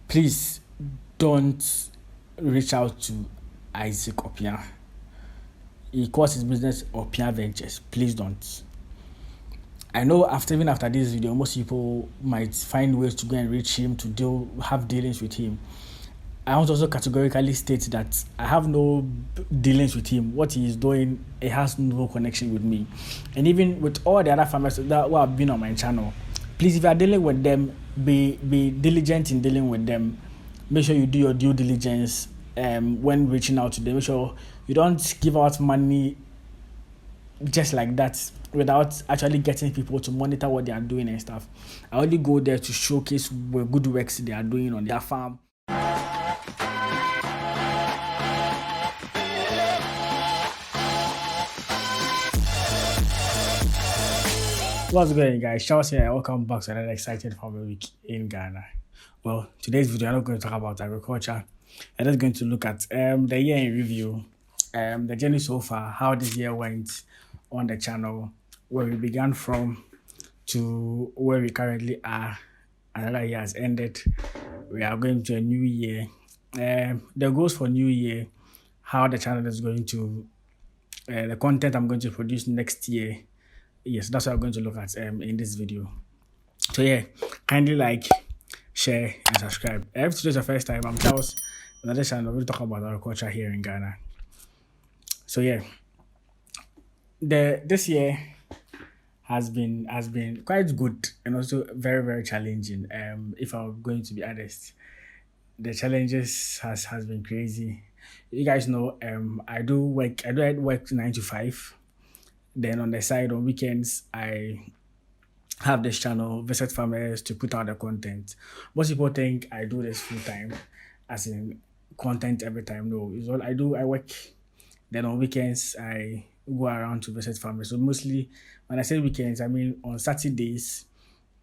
Please don't reach out to Isaac Opia. He calls his business Opia Ventures. Please don't. I know even after this video, most people might find ways to go and reach him to have dealings with him. I want to also categorically state that I have no dealings with him. What he is doing, it has no connection with me. And even with all the other farmers that who have been on my channel, please, if you are dealing with them, be diligent in dealing with them. Make sure you do your due diligence when reaching out to them. Make sure you don't give out money just like that without actually getting people to monitor what they are doing and stuff. I only go there to showcase what good works they are doing on their farm. What's going on, guys? Charles here. Welcome back to another exciting farming week in Ghana. Well, today's video I'm not going to talk about agriculture. I'm just going to look at the year in review, the journey so far, how this year went on the channel, where we began from to where we currently are. Another year has ended. We are going to a new year. The goals for new year, how the channel is going to, the content I'm going to produce next year. Yes, that's what I'm going to look at in this video. So yeah, kindly like, share, and subscribe. If today's your first time, I'm Charles. Another channel we'll talk about agriculture here in Ghana. So yeah, this year has been quite good and also very, very challenging. If I'm going to be honest, the challenges has been crazy. You guys know I do work 9 to 5. Then on the side, on weekends, I have this channel, Visit Farmers, to put out the content. Most people think I do this full time, as in content every time. No, it's all I do. I work. Then on weekends, I go around to visit farmers. So mostly, when I say weekends, I mean on Saturdays.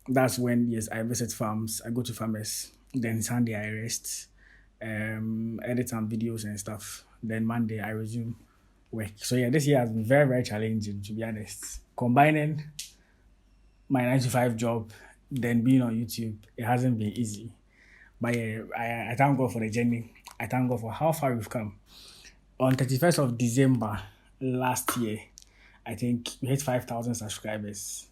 That's when, yes, I visit farms. I go to farmers. Then Sunday, I rest, edit some videos and stuff. Then Monday, I resume work. So yeah, this year has been very, very challenging, to be honest. Combining my 9 to 5 job, then being on YouTube, it hasn't been easy. But yeah, I thank God for the journey. I thank God for how far we've come. On 31st of December last year, I think we hit 5,000 subscribers.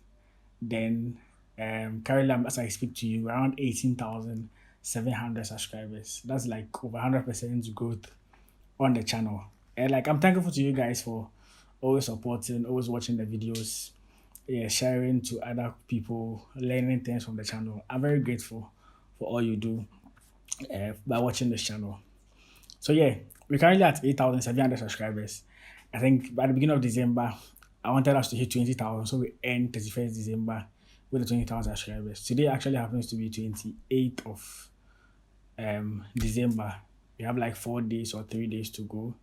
Then currently, as I speak to you, around 18,700 subscribers. That's like over 100% growth on the channel. And like, I'm thankful to you guys for always supporting, always watching the videos, yeah, sharing to other people, learning things from the channel. I'm very grateful for all you do by watching this channel. So yeah, we're currently at 8,700 subscribers. I think at the beginning of December, I wanted us to hit 20,000, so we end 31st December with the 20,000 subscribers. Today actually happens to be 28th of December. We have like 4 days or 3 days to go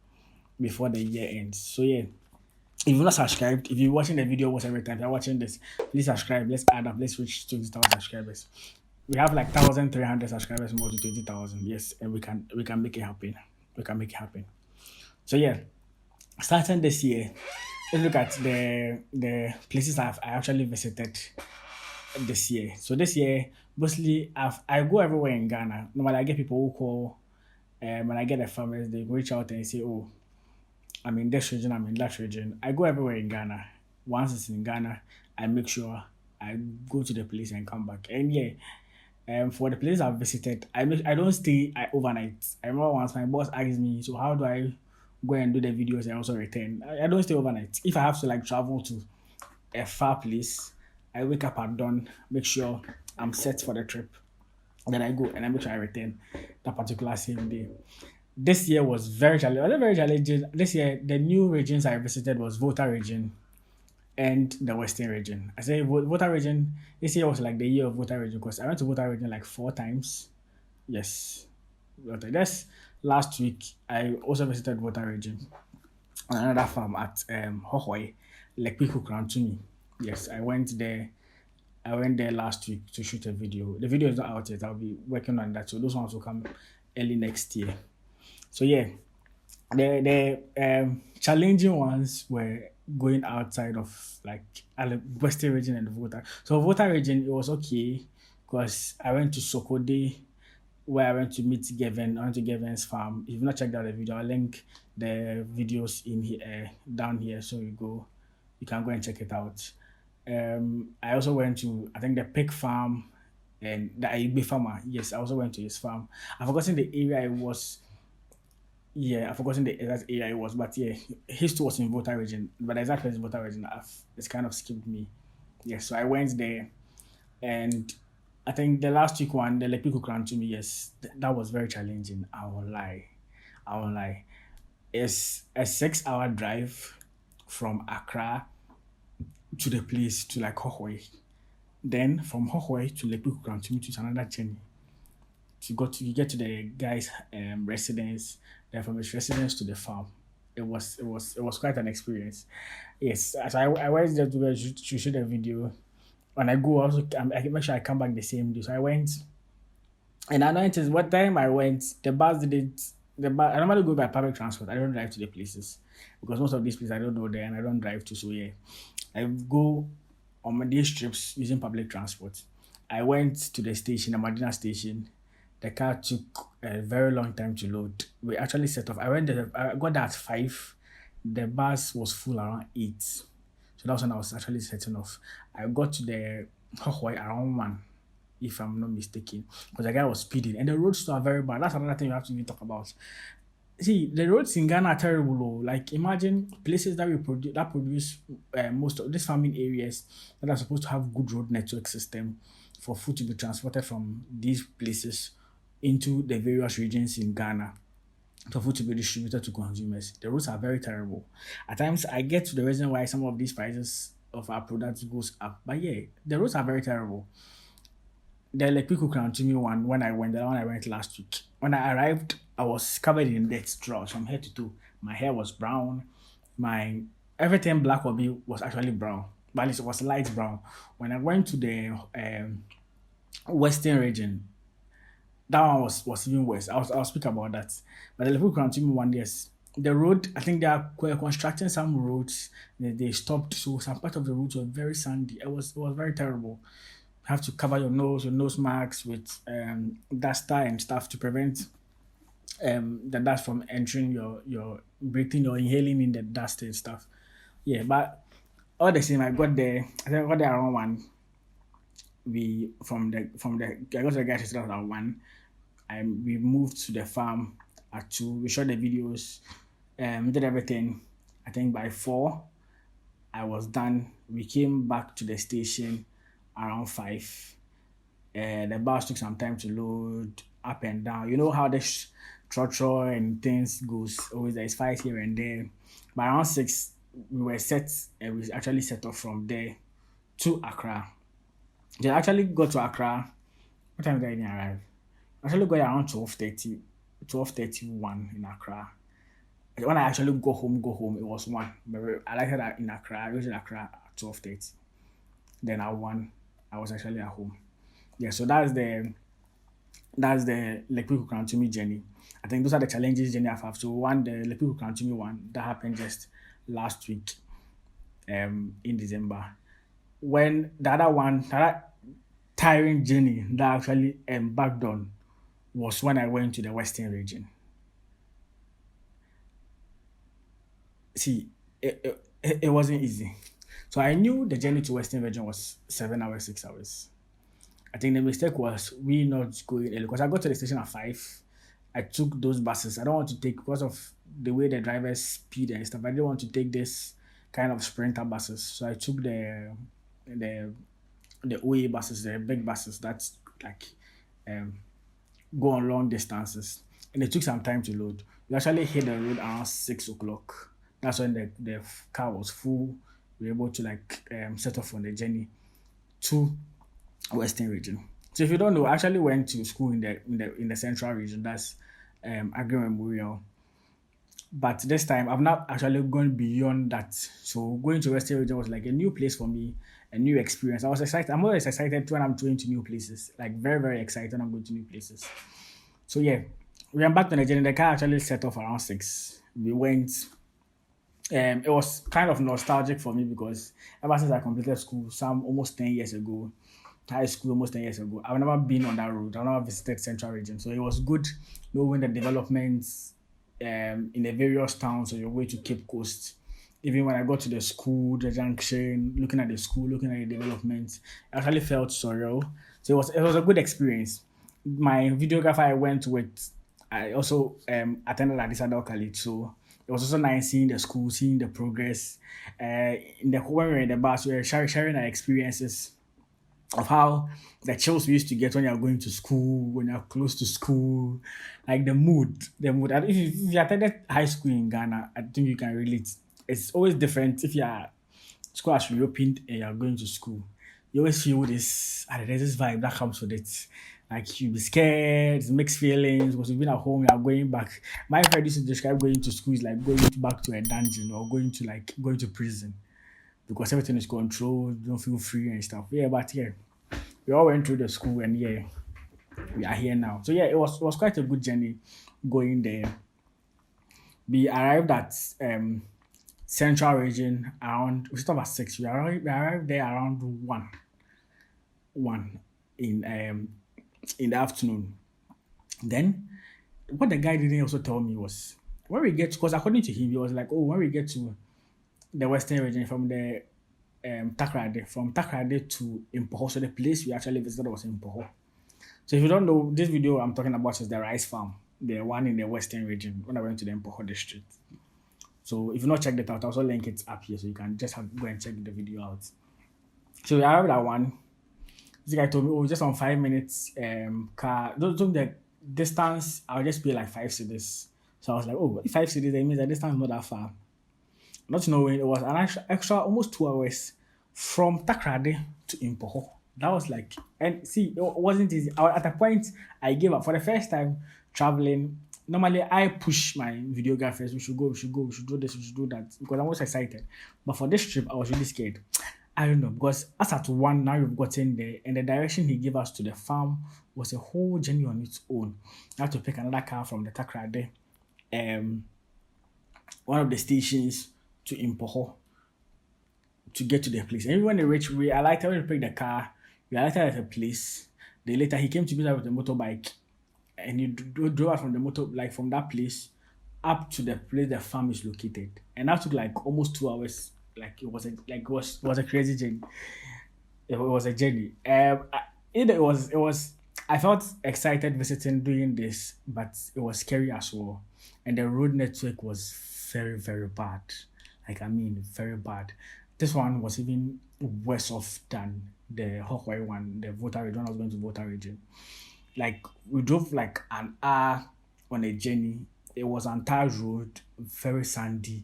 before the year ends. So yeah, if you're not subscribed, if you're watching the video almost every time, if you're watching this, please subscribe. Let's add up. Let's reach 20,000 subscribers. We have like 1,300 subscribers more to 20,000. Yes, and we can make it happen. We can make it happen. So yeah, starting this year, let's look at the places I actually visited this year. So this year, mostly I go everywhere in Ghana. Normally I get people who call, when I get the farmers, they reach out and say, oh, I'm in this region, I'm in that region. I go everywhere in Ghana. Once it's in Ghana, I make sure I go to the place and come back. And yeah, for the places I've visited, I don't stay overnight. I remember once my boss asked me, so how do I go and do the videos and also return? I don't stay overnight. If I have to like travel to a far place, I wake up at dawn, make sure I'm set for the trip. Then I go and I make sure I return that particular same day. This year was very challenging. This year, the new regions I visited was Volta region and the Western region. I say Volta region, this year was like the year of Volta region because I went to Volta region like 4 times. Yes. That's last week. I also visited Volta region on another farm at Hohoi, like Piku Krantumi. Yes, I went there. I went there last week to shoot a video. The video is not out yet. I'll be working on that. So those ones will come early next year. So yeah, the challenging ones were going outside of like Western region and Volta. So Volta region, it was okay because I went to Sokode where I went to meet Gavin. I went to Gavin's farm. If you've not checked out the video, I'll link the videos in here, down here, so you can go and check it out. I also went to, I think, the pig farm and the Aibe farmer. Yes, I also went to his farm. I've forgotten the area it was. Yeah, I've forgotten the exact area it was, but yeah, his two was in Volta region, but the exact place in Volta region, it's kind of skipped me. Yeah, so I went there, and I think the last week one, the Lepico Crown to me, yes, that was very challenging. I won't lie. I won't lie. It's a 6 hour drive from Accra to the place to like Hohoi. Then from Hohoi to Lepico Crown to me to another journey. You get to the guy's residence, then from his residence to the farm. It was quite an experience. Yes, as I went there to shoot a video. When I go, also I make sure I come back the same day. So I went, and I noticed what time I went, the bus didn't. The bus, I normally go by public transport. I don't drive to the places because most of these places I don't know there and I don't drive to. So yeah, I go on my day trips using public transport. I went to the station, the Madina station. The car took a very long time to load. We actually set off. I got there at 5. The bus was full around 8. So that was when I was actually setting off. I got to the Hohoi around 1, if I'm not mistaken, because the guy was speeding. And the roads are very bad. That's another thing you have to even talk about. See, the roads in Ghana are terrible. Oh. Like, imagine places that produce most of these farming areas that are supposed to have good road network system for food to be transported from these places into the various regions in Ghana for food to be distributed to consumers. The roads are very terrible. At times, I get to the reason why some of these prices of our products goes up. But yeah, the roads are very terrible. The like people can to me the one I went last week. When I arrived, I was covered in dead straw from head to toe. My hair was brown. My everything black on me was actually brown, but it was light brown. When I went to the western region, that one was even worse. I'll speak about that. But the people can to me one, yes. The road, I think they are constructing some roads. They stopped, so some part of the roads were very sandy. It was very terrible. Have to cover your nose marks with duster and stuff to prevent the dust from entering your breathing or inhaling in the dust and stuff. Yeah, but all the same, I think I got there around 1. We from the I got to the gas station at 1. We moved to the farm at 2. We shot the videos, did everything. I think by 4 I was done. We came back to the station around 5. The bus took some time to load up and down. You know how this trotro and things goes. Always there's fights here and there. By around 6, we were set. We actually set off from there to Accra. They actually got to Accra. What time did I even arrive? I actually got around 12:30, 12:31 in Accra. When I actually go home, it was 1. But I like that in Accra. I reached Accra at 12:30. Then at 1, I was actually at home. Yeah, so that's the Lekpiku Krantumi journey. I think those are the challenges journey I've had. So one, the Lekpiku Krantumi one, that happened just last week, in December. When the other one, the other tiring journey that I actually embarked on was when I went to the Western region. See, it wasn't easy. So I knew the journey to Western region was 7 hours, 6 hours. I think the mistake was we not going early because I got to the station at 5. I took those buses. I don't want to take because of the way the drivers speed and stuff. I didn't want to take this kind of sprinter buses. So I took the OA buses, the big buses that's like um go on long distances. And it took some time to load. We actually hit the road around 6 o'clock. That's when the car was full. We were able to like set off on the journey to Western region. So if you don't know, I actually went to school in the central region. That's Agri Memorial. But this time I've not actually gone beyond that. So going to Western region was like a new place for me, a new experience. I was excited. I'm always excited when I'm going to new places. Like very, very excited when I'm going to new places. So yeah, we embarked on the journey. The car actually set off around 6. We went. It was kind of nostalgic for me because ever since I completed school, some almost 10 years ago, high school almost 10 years ago. I've never been on that road. I've never visited Central Region. So it was good knowing the developments in the various towns on your way to Cape Coast. Even when I got to the school, the junction, looking at the school, looking at the developments, I actually felt surreal. So it was a good experience. My videographer I went with, I also attended Addis Ababa College, so it was also nice seeing the school, seeing the progress. In the when we were in the bus, we were sharing our experiences of how the chills we used to get when you're going to school, when you're close to school, like the mood, the mood. And if you attended high school in Ghana, I think you can relate. It's always different if school has reopened and you're going to school. You always feel this, there's this vibe that comes with it. Like you be scared, it's mixed feelings. Because you've been at home, you're going back. My friend used to describe going to school is like going back to a dungeon or going to prison because everything is controlled, you don't feel free and stuff. Yeah, but yeah, we all went through the school and yeah, we are here now. So yeah, it was quite a good journey going there. We arrived at Central Region around we started at 6. We arrived there around 1 in the afternoon. Then what the guy didn't also tell me was when we get because according to him, he was like, oh, when we get to the Western region from the from Takrade to Impoho. So the place we actually visited was Impoho. So if you don't know, this video I'm talking about is the rice farm, the one in the Western region when I went to the Impoho district. So if you not checked it out, I'll also link it up here so you can just go and check the video out. So we arrived at 1. This guy told me, oh, just on 5 minutes car. Don't the distance, I'll just pay like 5 cedis. So I was like, oh, 5 cedis, that means the distance is not that far. Not knowing it was an extra almost 2 hours from Takrade to Impoho. That was like, and see, it wasn't easy. At a point, I gave up. For the first time traveling, normally I push my videographers, we should go, we should do this, we should do that, because I was excited. But for this trip, I was really scared. I don't know, because as at 1, now you've gotten there, and the direction he gave us to the farm was a whole journey on its own. I had to pick another car from the Takrade, one of the stations to Impoho to get to the place. And when they reached, we alighted when we picked the car, we alighted at a place. Then later he came to meet us with a motorbike and he drove us from the like from that place up to the place the farm is located. And that took like almost 2 hours. Like it was a crazy journey. It was a journey. It was I felt excited visiting doing this, but it was scary as well. And the road network was very, very bad. Like, I mean, very bad. This one was even worse off than the Hawkeye one, the Volta region. I was going to Volta region. Like, we drove like an hour on a journey. It was an entire road, very sandy.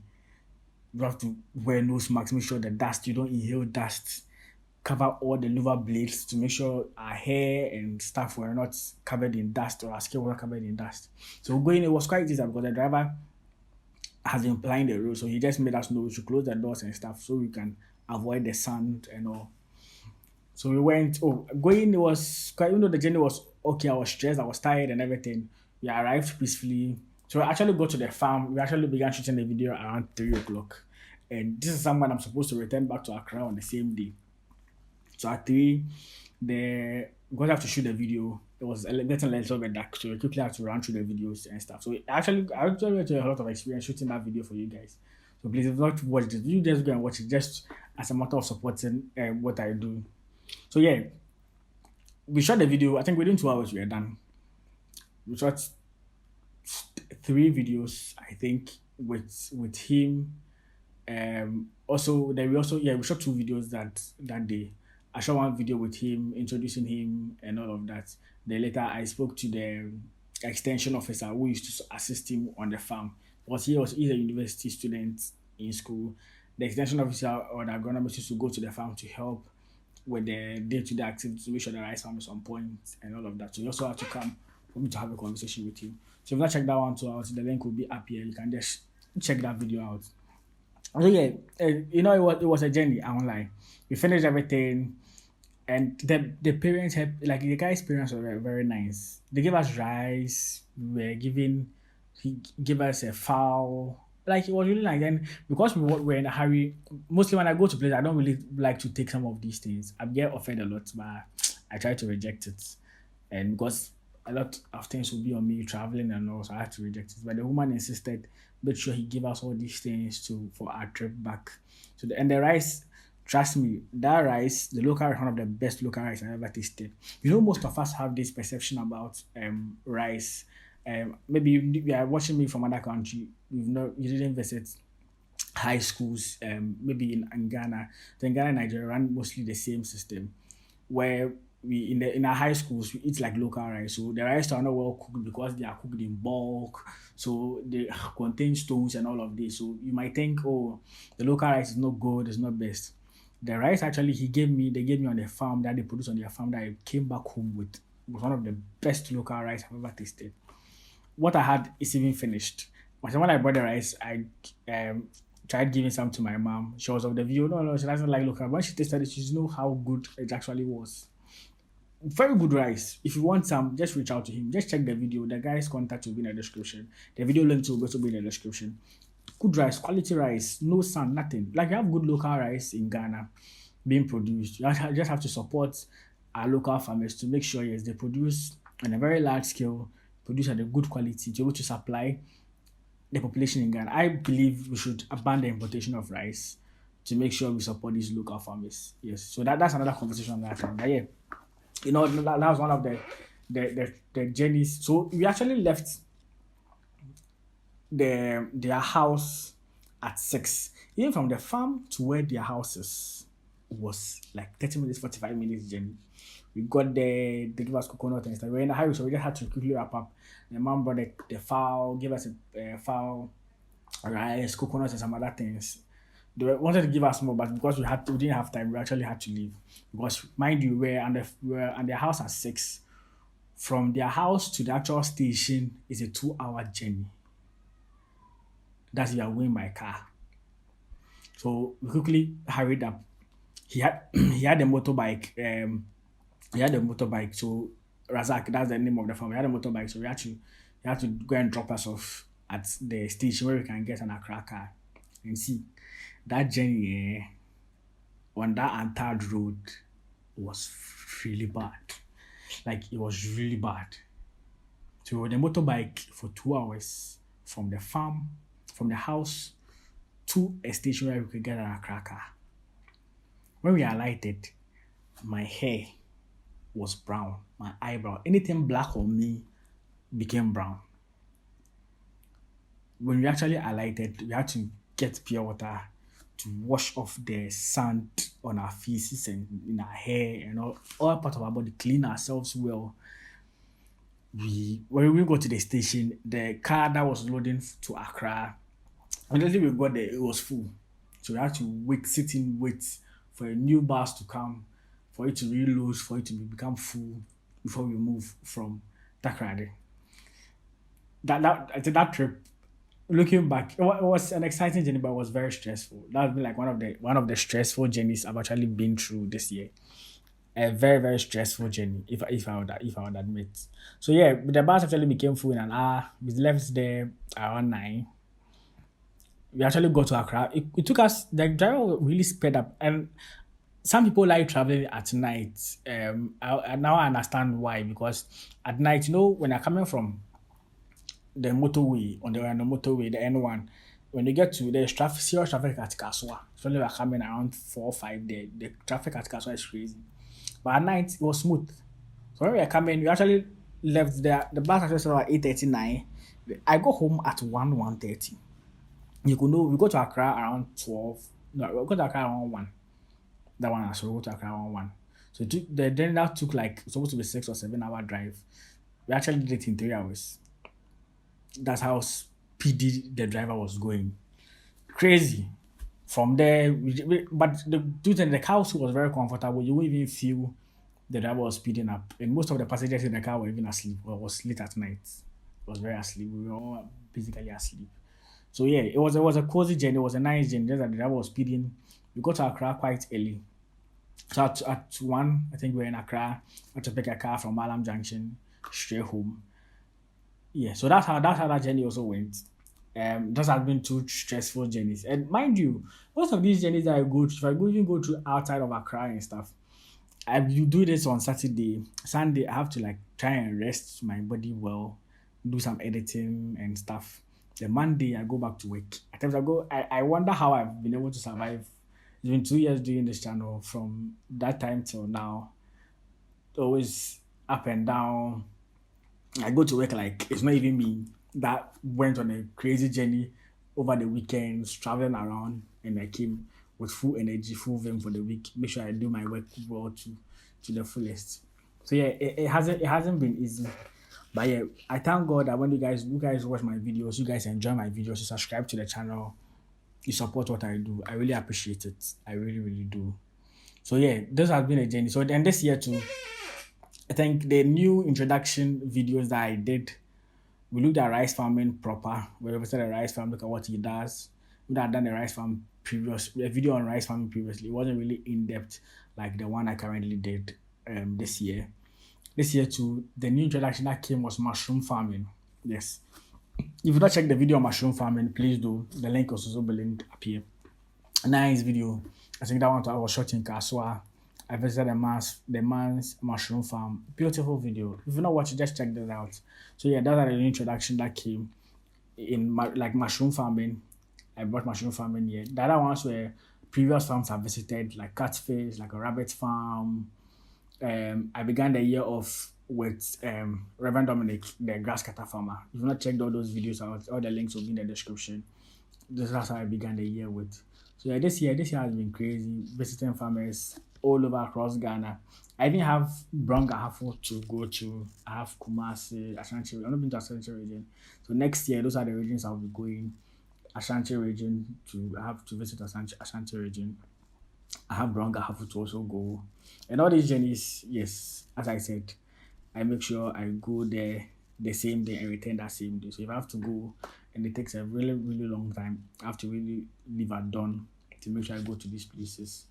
You have to wear nose masks, make sure the dust, you don't inhale dust. Cover all the louver blades to make sure our hair and stuff were not covered in dust or our skin were covered in dust. So going, it was quite easy because the driver has been plying the road, so he just made us know we should close the doors and stuff so we can avoid the sand and all. So we went. Going, it was quite. Even though the journey was okay, I was stressed, I was tired and everything. We arrived peacefully. So we actually go to the farm. We actually began shooting the video around 3 o'clock, and this is someone I'm supposed to return back to Accra on the same day. So at 3, we're going to have to shoot the video. It was getting a little bit dark, so we quickly had to run through the videos and stuff. So I actually went to a lot of experience shooting that video for you guys. So please, if not watch this, you just go and watch it just as a matter of supporting what I do. So yeah, we shot the video. I think within 2 hours we are done. We shot 3 videos, I think, with him. We shot 2 videos that day. I shot 1 video with him, introducing him and all of that. Then later I spoke to the extension officer who used to assist him on the farm. Because he's a university student in school. The extension officer or the agronomist used to go to the farm to help with the day-to-day activities to make sure the rice farm is on point and all of that. So you also have to come for me to have a conversation with him. So if you not check that one too out, the link will be up here. You can just check that video out. So yeah, it was a journey. I won't lie. We finished everything, and the parents had like the guy's parents were very, very nice. They gave us rice. He gave us a fowl. Like it was really nice. And because we were in a hurry, mostly when I go to places, I don't really like to take some of these things. I get offered a lot, but I tried to reject it, and because a lot of things would be on me traveling and all, so I had to reject it. But the woman insisted, made sure he gave us all these things to for our trip back. So and the rice, trust me, that rice, the local rice, one of the best local rice I ever tasted. You know, most of us have this perception about rice. Maybe you are watching me from other country. You didn't visit high schools, maybe in Ghana. So in Ghana and Nigeria run mostly the same system where we in our high schools we eat like local rice. So the rice are not well cooked because they are cooked in bulk. So they contain stones and all of this. So you might think, oh, the local rice is not good, it's not best. The rice actually they gave me on the farm that they produce on their farm that I came back home with was one of the best local rice I've ever tasted. What I had is even finished. But when I bought the rice, I tried giving some to my mom. She was of the view, no, no, she doesn't like local. When she tasted it, she know how good it actually was. Very good rice. If you want some, just reach out to him. Just check the video. The guy's contact will be in the description. The video link will also be in the description. Good rice, quality rice, no sand, nothing. Like you have good local rice in Ghana being produced. Just have to support our local farmers to make sure yes they produce on a very large scale, produce at a good quality to be able to supply the population in Ghana. I believe we should abandon the importation of rice to make sure we support these local farmers. Yes, so that's another conversation on that time. But yeah, that was one of the journeys. So we actually left their house at 6. Even from the farm to where their house is was like 30 minutes, 45 minutes journey. We got there, they give us coconut and stuff. We were in a hurry, so we just had to quickly wrap up. The mom brought the fowl, gave us a fowl, rice, coconuts, and some other things. Wanted to give us more, but because we didn't have time, we actually had to leave. Because mind you, we were at their house at 6. From their house to the actual station is a 2-hour journey. That's we are going by car. So we quickly hurried up. He had he had a motorbike. He had a motorbike. So Razak, that's the name of the farm. He had a motorbike. So he had to go and drop us off at the station where we can get an Accra car. And see that journey on that untarred road was really bad. Like it was really bad. So the motorbike for 2 hours from the farm, from the house to a station where we could get an Accra car. When we alighted, my hair was brown, my eyebrow, anything black on me became brown. When we actually alighted, we had to get pure water to wash off the sand on our faces and in our hair and all part of our body, clean ourselves well. When we got to the station, the car that was loading to Accra, until we got there, it was full. So we had to wait for a new bus to come, for it to reload, for it to become full before we move from Takrady. That trip, looking back, it was an exciting journey, but it was very stressful. That's been like one of the stressful journeys I've actually been through this year. A very very stressful journey, if I would admit. So yeah, the bus actually became full in an hour. We left there around 9. We actually got to Accra. It took us, the driver really sped up. And some people like traveling at night. Now I understand why. Because at night, when you're coming from the motorway, on the motorway, the N1, when you get to the serious traffic at Kaswa, especially we're coming around 4 or 5 there, the traffic at Kaswa is crazy. But at night, it was smooth. So when we were coming, we actually left there. The bus actually started at 8:39. I got home at 1:30. You could know we go to Accra around 12. No, we go to Accra around 1. That one, so we go to Accra around 1. So then that took like supposed to be 6 or 7 hour drive. We actually did it in 3 hours. That's how speedy the driver was going. Crazy. From there, but the car was very comfortable. You wouldn't even feel the driver was speeding up. And most of the passengers in the car were even asleep. Well, it was late at night. It was very asleep. We were all basically asleep. So yeah, it was a cozy journey. It was a nice journey. Just that the driver was speeding. We got to Accra quite early. So at 1, I think we were in Accra. I had to pick a car from Malam Junction straight home. Yeah, so that's how that journey also went. Those have been 2 stressful journeys. And mind you, most of these journeys that I go through, if I even go through outside of Accra and stuff, you do this on Saturday. Sunday, I have to like try and rest my body well, do some editing and stuff. The Monday, I go back to work. At times, I wonder how I've been able to survive. It's been 2 years doing this channel. From that time till now, always up and down. I go to work like it's not even me that went on a crazy journey over the weekends, traveling around, and I came with full energy, full vim for the week. Make sure I do my work well to the fullest. So yeah, it hasn't been easy. But yeah, I thank God that when you guys watch my videos, you guys enjoy my videos, you subscribe to the channel, you support what I do. I really appreciate it. I really, really do. So yeah, this has been a journey. So then this year too, I think the new introduction videos that I did, we looked at rice farming proper. We visited the rice farm, look at what he does. We had done a video on rice farming previously. It wasn't really in depth like the one I currently did this year. This year too, the new introduction that came was mushroom farming. Yes. If you not check the video on mushroom farming, please do. The link was also be linked up here. Nice video. I think that one I was shot in Kaswa. I visited the man's mushroom farm. Beautiful video. If you not watch it, just check that out. So yeah, that's an introduction that came in like mushroom farming. I brought mushroom farming here. The other ones were previous farms I visited, like catfish, like a rabbit farm. I began the year off with Reverend Dominic, the grass cutter farmer. If you not checked all those videos out, all the links will be in the description. That's how I began the year with. So yeah, this year has been crazy. Visiting farmers all over across Ghana. I even have Bronga Hafo to go to. I have Kumasi, Ashanti. I've not been to Ashanti region. So next year, those are the regions I'll be going. Ashanti region to I have to visit Ashanti region. I have Bronga Hafo to also go. And all these journeys, yes, as I said, I make sure I go there the same day and return that same day. So if I have to go and it takes a really, really long time, I have to really leave at dawn to make sure I go to these places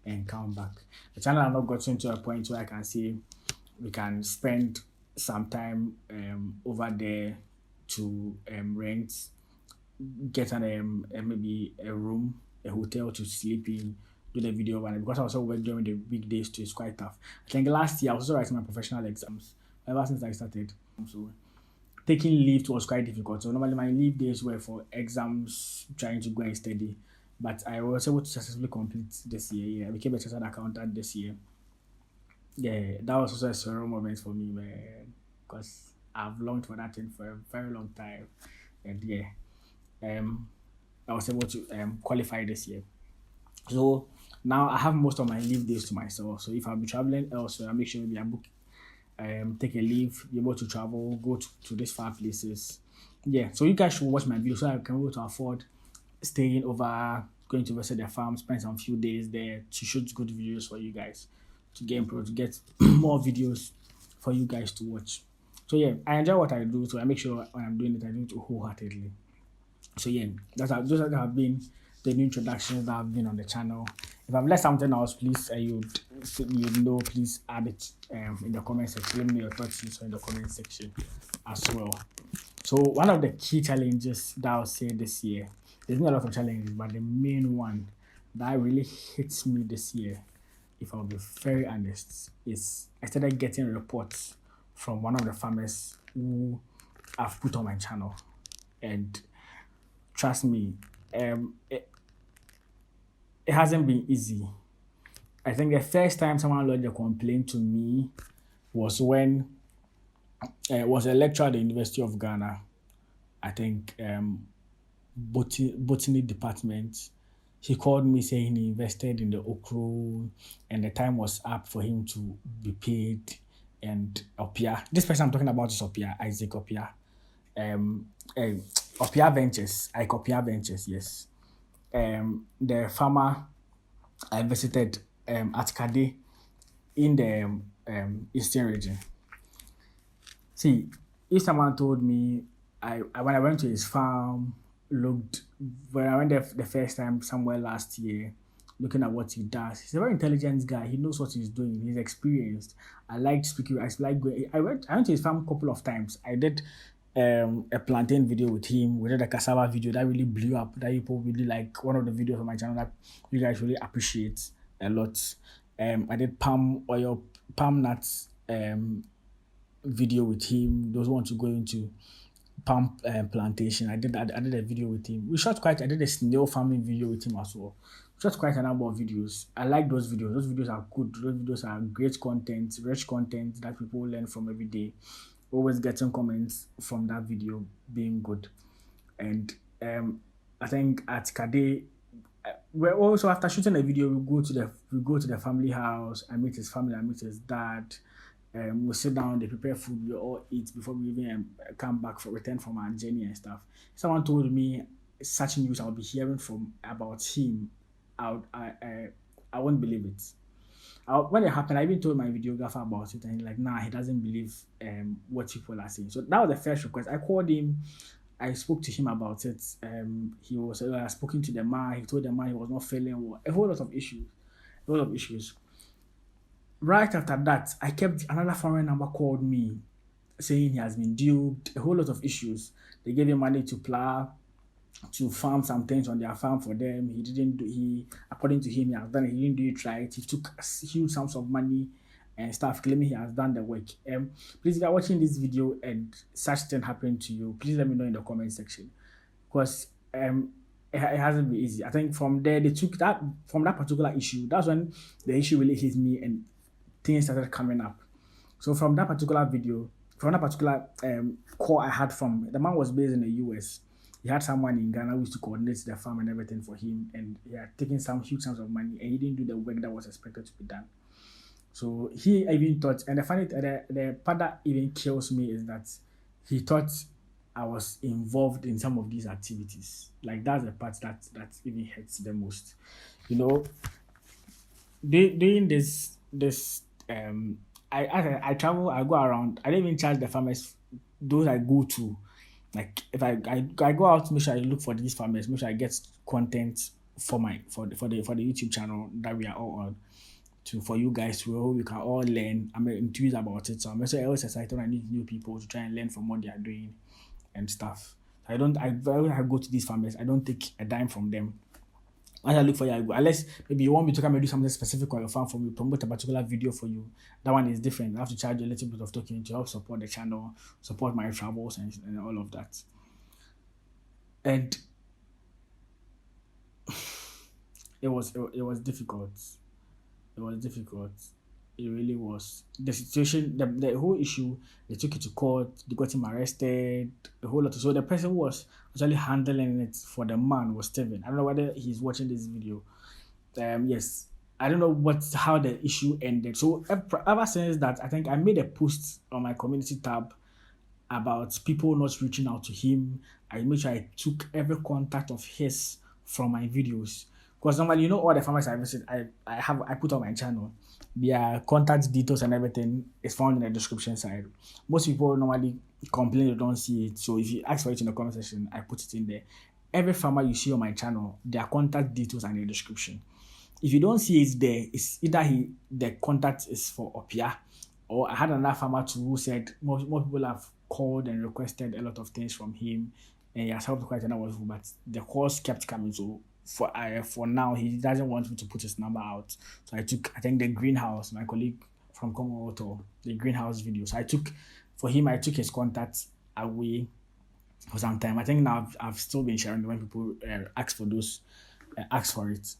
and come back. The channel has not gotten to a point where I can say we can spend some time over there to rent, get maybe a room, a hotel to sleep in, do the video on it. Because I also work during the weekdays too, it's quite tough. I think last year I was also writing my professional exams ever since I started. So taking leave was quite difficult. So normally my leave days were for exams, trying to go and study. But I was able to successfully complete this year. Yeah, I became a chartered accountant this year. Yeah, that was also a surreal moment for me, man, because I've longed for that thing for a very long time. And yeah, um, I was able to qualify this year. So now I have most of my leave days to myself. So if I'll be traveling elsewhere, I make sure maybe I book, take a leave, be able to travel, go to these far places. Yeah, so you guys should watch my video so I can be able to afford staying over, going to visit the farm, spend some few days there to shoot good videos for you guys, to get more videos for you guys to watch. So yeah, I enjoy what I do, so I make sure when I'm doing it, I do it wholeheartedly. So yeah, those have been the new introductions that have been on the channel. If I've left something else, please you'd know, please add it in the comment section. Let me know your thoughts in the comment section as well. So one of the key challenges that I'll say this year, there's been a lot of challenges, but the main one that really hits me this year, if I'll be very honest, is I started getting reports from one of the farmers who I've put on my channel. And trust me, it hasn't been easy. I think the first time someone lodged a complaint to me was when was a lecturer at the University of Ghana. I think botany department. He called me saying he invested in the okra and the time was up for him to be paid. And Opia, this person I'm talking about is Opia, Isaac Opia. Opia Ventures, Ike Opia Ventures, yes. The farmer I visited at Kade in the Eastern region. See, if someone told me, when I went to his farm, when I went there the first time somewhere last year, looking at what he does, he's a very intelligent guy. He knows what he's doing. He's experienced. I liked speaking. I like going. I went to his farm a couple of times. I did a plantain video with him. We did a cassava video that really blew up. That people really like. One of the videos on my channel that you guys really appreciate a lot. I did palm nuts video with him. Those who want to go into palm plantation. I did a video with him. I did a snail farming video with him as well. We shot quite a number of videos. I like those videos. Those videos are good. Those videos are great content, rich content that people learn from every day. Always getting comments from that video being good. And I think at Kade, we're also after shooting a video, we go to the family house. I meet his family. I meet his dad. We sit down. They prepare food. We all eat before we even come back for return from our journey and stuff. Someone told me such news I'll be hearing from about him. I won't believe it. When it happened, I even told my videographer about it, and he's like, "Nah, he doesn't believe what people are saying." So that was the first request. I called him. I spoke to him about it. He was spoken to the man. He told the man he was not feeling well. A whole lot of issues. A lot of issues. Right after that, I kept another foreign number called me saying he has been duped. A whole lot of issues. They gave him money to plow, to farm some things on their farm for them. He didn't do according to him, he has done it. He didn't do it right. He took huge sums of money and stuff, claiming he has done the work. Please, if you are watching this video and such thing happened to you, please let me know in the comment section, because it hasn't been easy. I think from there they took that from that particular issue. That's when the issue really hit me and things started coming up. So from that particular video, from that particular call I had from the man was based in the US. He had someone in Ghana who used to coordinate the farm and everything for him, and he had taken some huge sums of money, and he didn't do the work that was expected to be done. So he even thought, and the part that even kills me is that he thought I was involved in some of these activities. Like that's the part that even hurts the most. You know, doing this I travel, I go around. I don't even charge the farmers those I go to. Like if I go out, make sure I look for these farmers, make sure I get content for the YouTube channel that we are all on, for you guys to where we can all learn. I'm enthused about it. So I'm also always excited when I need new people to try and learn from what they are doing and stuff. When I go to these farmers, I don't take a dime from them. Once I look for you, I go. Unless maybe you want me to come and do something specific on your farm for me, promote a particular video for you. That one is different. I have to charge you a little bit of token to help support the channel, support my travels and all of that. And it was difficult. It was difficult. It really was. The situation, the whole issue, they took it to court, they got him arrested, a whole lot. So the person who was actually handling it for the man was Steven. I don't know whether he's watching this video. Yes. I don't know how the issue ended. So ever since that, I think I made a post on my community tab about people not reaching out to him. I made sure I took every contact of his from my videos. Because normally, all the farmers I visit, I put on my channel. Their contact details and everything is found in the description side. Most people normally complain they don't see it. So if you ask for it in the comment section, I put it in there. Every farmer you see on my channel, their contact details are in the description. If you don't see it there, it's either the contact is for Opia, or I had another farmer too who said more people have called and requested a lot of things from him, and he has helped quite a number of people, but the calls kept coming. So for now, he doesn't want me to put his number out. So I think the greenhouse, my colleague from Commonwealth, the greenhouse video. So I took his contact away for some time. I think now I've still been sharing when people ask for it.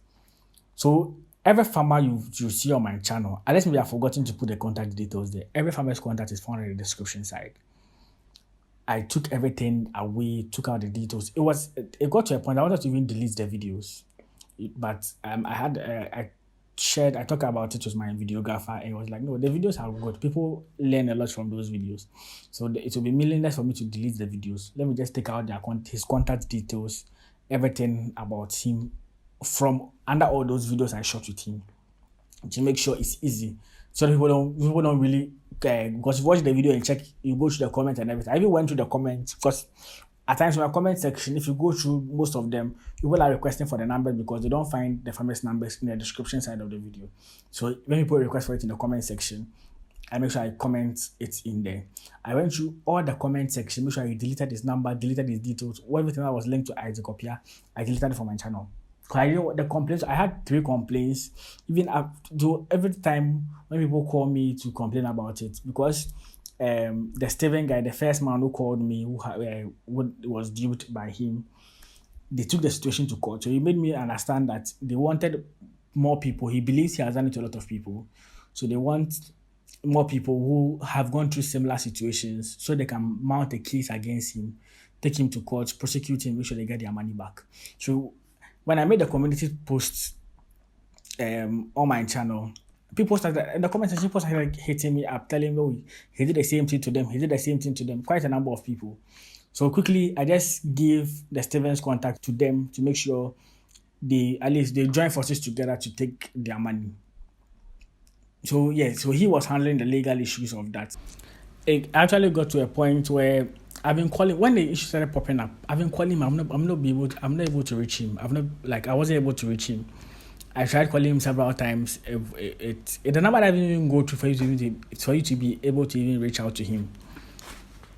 So every farmer you see on my channel, unless maybe I've forgotten to put the contact details there, every farmer's contact is found in the description side. I took everything away, took out the details. It got to a point I wanted to even delete the videos, but I talked about it with my videographer, and he was like, no, the videos are good. People learn a lot from those videos, so it will be meaningless for me to delete the videos. Let me just take out his contact details, everything about him from under all those videos I shot with him, to make sure it's easy, so that people don't really. Because you watch the video and check, you go through the comments and everything. I even went through the comments, because at times in my comment section, if you go through most of them, people are requesting for the numbers because they don't find the farmers' numbers in the description side of the video. So when people request for it in the comment section, I make sure I comment it in there. I went through all the comment section, make sure I deleted his number, deleted his details, everything that was linked to Ike Opia, I deleted it from my channel. 'Cause I know the complaints. I had 3 complaints. Even up to every time when people call me to complain about it, because the Steven guy, the first man who called me, who was duped by him, they took the situation to court. So he made me understand that they wanted more people. He believes he has done it to a lot of people. So they want more people who have gone through similar situations so they can mount a case against him, take him to court, prosecute him, make sure they get their money back. So when I made the community posts on my channel, people started in the comment section, people started like hitting me up, telling me, oh, he did the same thing to them, he did the same thing to them, quite a number of people. So quickly, I just gave the Stevens contact to them to make sure at least they join forces together to take their money. So yeah, so he was handling the legal issues of that. It actually got to a point where I've been calling when the issue started popping up. I've been calling him. I'm not able to reach him. I wasn't able to reach him. I tried calling him several times. The number doesn't even go through for you to be able to even reach out to him.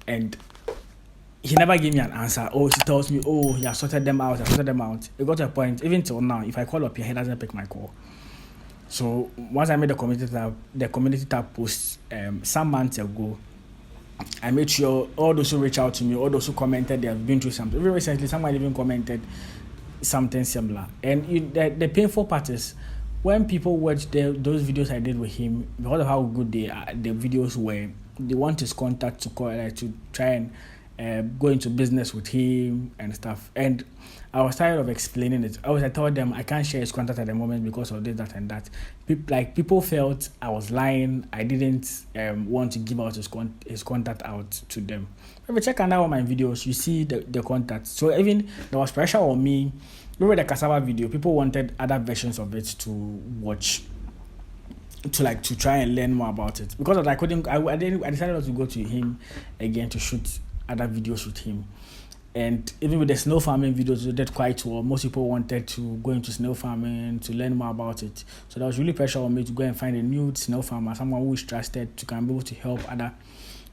And he never gave me an answer. Oh, he tells me, oh, he has sorted them out. It got to a point, even till now, if I call up here, he doesn't pick my call. So once I made the community tab post some months ago, I made sure all those who reach out to me, all those who commented, they have been through something. Very recently, someone even commented something similar. And the painful part is when people watch those videos I did with him, because of how good the videos were, they want his contact to try and go into business with him and stuff. And I was tired of explaining it. I told them I can't share his contact at the moment because of this, that, and that. People felt I was lying. I didn't want to give out his contact out to them. If you check out my videos, you see the contact. So even there was pressure on me. Remember the cassava video? People wanted other versions of it to watch, to try and learn more about it. Because I decided not to go to him again to shoot other videos with him. And even with the snail farming videos, we did quite well. Most people wanted to go into snail farming to learn more about it. So there was really pressure on me to go and find a new snail farmer, someone who is trusted to can be able to help other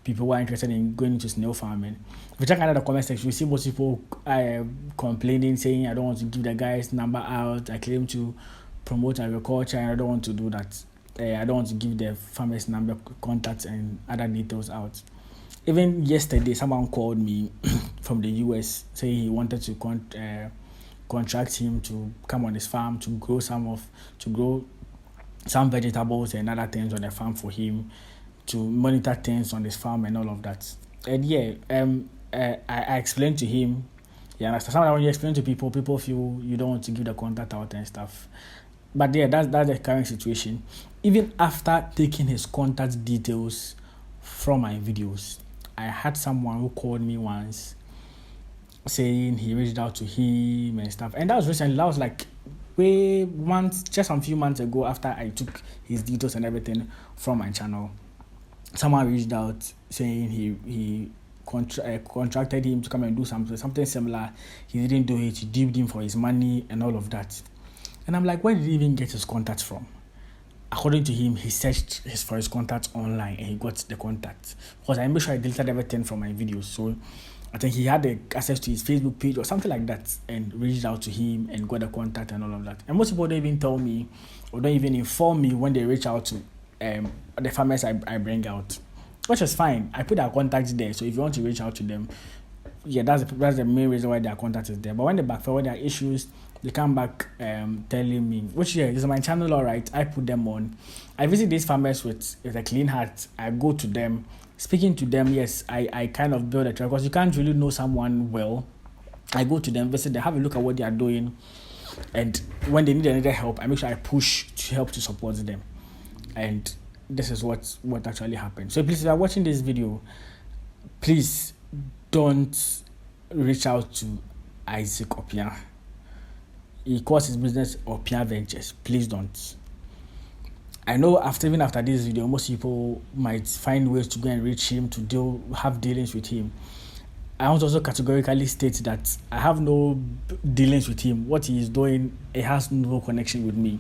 people who are interested in going into snail farming. If you check out the comment section, you see most people complaining, saying, I don't want to give the guy's number out. I claim to promote agriculture and I don't want to do that. I don't want to give the farmer's number, contacts, and other details out. Even yesterday, someone called me from the US saying he wanted to contract him to come on his farm to grow some vegetables and other things on the farm for him, to monitor things on his farm and all of that. And I explained to him. Yeah, sometimes when you explain to people feel you don't want to give the contact out and stuff. But yeah, that's the current situation. Even after taking his contact details from my videos, I had someone who called me once saying he reached out to him and stuff. And that was recently. That was like just a few months ago after I took his details and everything from my channel. Someone reached out saying he contracted him to come and do something similar. He didn't do it. He duped him for his money and all of that. And I'm like, where did he even get his contact from? According to him, he searched for his contact online and he got the contact. Because I made sure I deleted everything from my videos. So I think he had the access to his Facebook page or something like that and reached out to him and got the contact and all of that. And most people don't even tell me or don't even inform me when they reach out to the farmers I bring out, which is fine. I put their contacts there. So if you want to reach out to them, yeah, that's the main reason why their contact is there. But when they backfire, when there are issues, they come back telling me, which this is my channel, all right. I put them on. I visit these farmers with a clean heart. I go to them, speaking to them. Yes, I kind of build a track because you can't really know someone well. I go to them, visit them, have a look at what they are doing, and when they need any help, I make sure I push to help to support them. And this is what actually happened. So please, if you are watching this video, please don't reach out to Ike Opia. He calls his business Opia Ventures. Please don't. I know even after this video, most people might find ways to go and reach him to have dealings with him. I want to also categorically state that I have no dealings with him. What he is doing, it has no connection with me.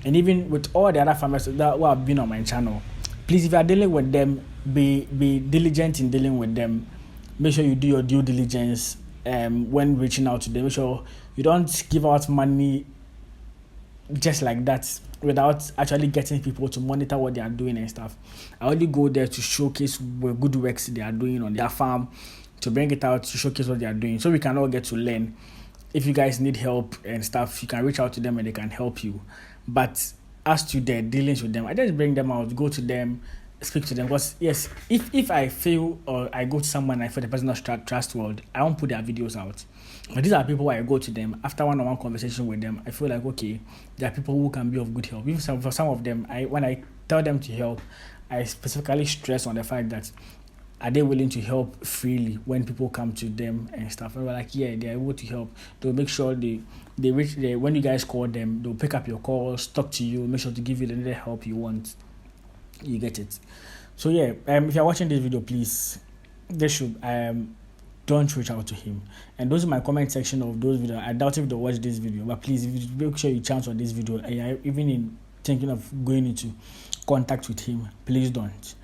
And even with all the other farmers that who have been on my channel, please, if you are dealing with them, be diligent in dealing with them. Make sure you do your due diligence when reaching out to them. Make sure you don't give out money just like that without actually getting people to monitor what they are doing and stuff. I only go there to showcase what good works they are doing on their farm, to bring it out to showcase what they are doing, so we can all get to learn. If you guys need help and stuff, you can reach out to them and they can help you. But as to their dealings with them, I just bring them out, go to them, speak to them. Because yes, if I feel or I go to someone and I feel the person not trustworthy, I won't put their videos out. But these are people where I go to them after one-on-one conversation with them. I feel like, okay, there are people who can be of good help. Even for some of them, when I tell them to help, I specifically stress on the fact that are they willing to help freely when people come to them and stuff. And we're like, yeah, they're able to help. They'll make sure they when you guys call them, they'll pick up your calls, talk to you, make sure to give you the needed help you want. You get it. So yeah, if you're watching this video, please, don't reach out to him. And those are my comment section of those videos. I doubt if they'll watch this video, but please, if you make sure you chance on this video and you're even in thinking of going into contact with him, please don't.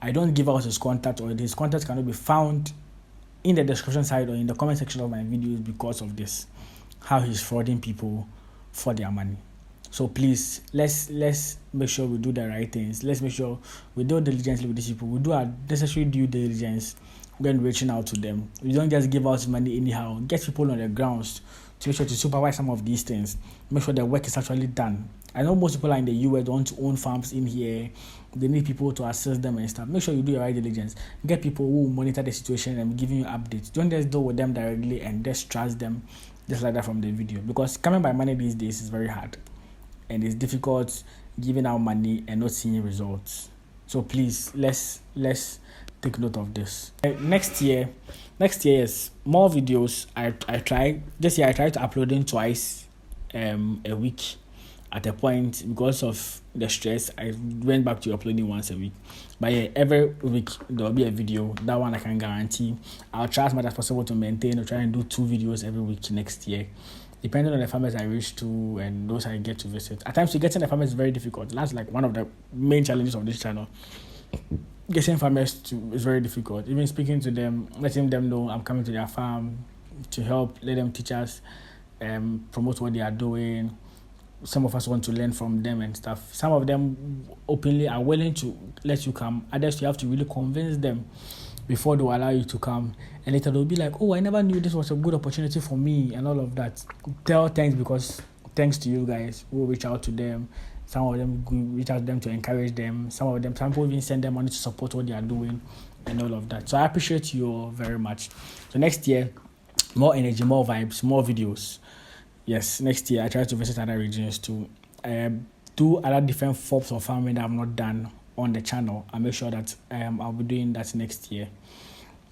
I don't give out his contact, or his contact cannot be found in the description side or in the comment section of my videos because of this, how he's frauding people for their money. So please, let's make sure we do the right things. Let's make sure we do diligently with these people. We do our necessary due diligence when reaching out to them. We don't just give out money anyhow. Get people on the grounds to make sure to supervise some of these things. Make sure the work is actually done. I know most people are in the US, don't want to own farms in here. They need people to assist them and stuff. Make sure you do your right diligence. Get people who monitor the situation and giving you updates. Don't just deal with them directly and just trust them just like that from the video. Because coming by money these days is very hard. And it's difficult giving out money and not seeing results. So please, let's take note of this. Next year is more videos. This year I tried to upload in twice a week. At a point, because of the stress, I went back to uploading once a week. But yeah, every week there will be a video. That one I can guarantee. I'll try as much as possible to maintain or try and do 2 videos every week next year, depending on the farmers I reach to and those I get to visit. At times, getting the farmers is very difficult. That's like one of the main challenges of this channel. Getting farmers is very difficult. Even speaking to them, letting them know I'm coming to their farm to help, let them teach us, promote what they are doing. Some of us want to learn from them and stuff. Some of them openly are willing to let you come. Others, you have to really convince them before they will allow you to come. And later they'll be like, oh, I never knew this was a good opportunity for me and all of that. Tell thanks, because thanks to you guys who reach out to them. Some of them reach out to them to encourage them. Some people even send them money to support what they are doing and all of that. So I appreciate you all very much. So next year, more energy, more vibes, more videos. Yes, next year I try to visit other regions to do other different forms of farming that I've not done on the channel. I'll make sure that I'll be doing that next year.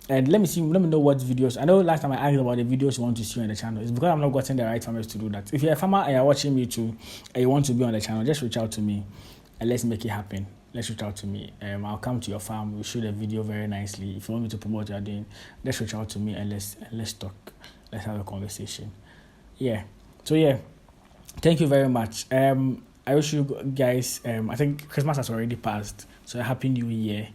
And let me know what videos. I know last time I asked about the videos you want to see on the channel. It's because I'm not getting the right farmers to do that. If you're a farmer and you're watching me too and you want to be on the channel, just reach out to me and let's make it happen. Let's reach out to me. I'll come to your farm. We'll shoot a video very nicely. If you want me to promote what you're doing, let's reach out to me and let's talk. Let's have a conversation. Yeah. So yeah, thank you very much. I wish you guys, I think Christmas has already passed, so happy New Year.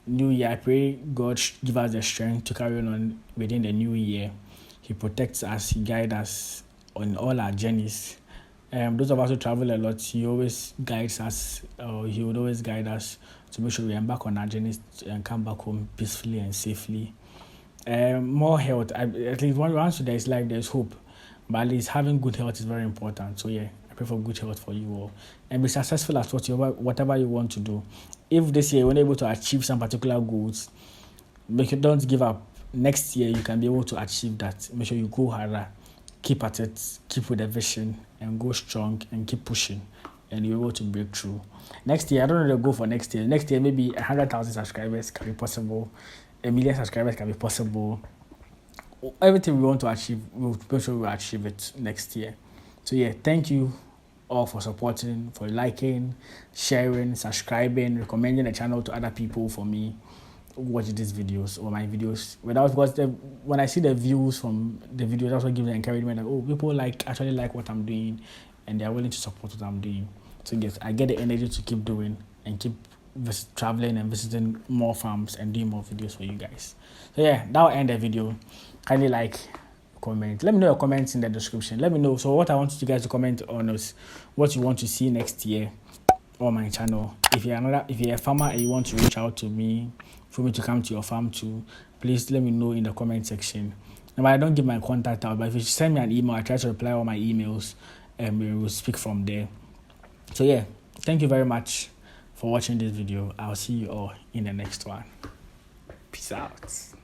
New Year, I pray God give us the strength to carry on within the new year. He protects us, He guides us on all our journeys. Those of us who travel a lot, He always guides us, or He would always guide us to make sure we embark on our journeys and come back home peacefully and safely. More health, at least once there is life, there's hope. But at least having good health is very important. So yeah, I pray for good health for you all. And be successful at whatever you want to do. If this year you're unable to achieve some particular goals, don't give up. Next year you can be able to achieve that. Make sure you go harder, keep at it, keep with the vision, and go strong and keep pushing. And you're able to break through. Next year, I don't know the goal for next year. Next year, maybe 100,000 subscribers can be possible. 1 million subscribers can be possible. Everything we want to achieve, we'll make sure we achieve it next year. So yeah, thank you all for supporting, for liking, sharing, subscribing, recommending the channel to other people for me who watch these videos or my videos. Because when I see the views from the videos, also gives the encouragement that, oh, people actually like what I'm doing and they are willing to support what I'm doing. So yes, I get the energy to keep doing and keep traveling and visiting more farms and doing more videos for you guys. So yeah, that will end the video. Kindly comment. Let me know your comments in the description. Let me know. So what I want you guys to comment on is what you want to see next year on my channel. If you're a farmer and you want to reach out to me for me to come to your farm too, please let me know in the comment section. Now, I don't give my contact out, but if you send me an email, I try to reply all my emails and we will speak from there. So yeah, thank you very much for watching this video. I'll see you all in the next one. Peace out.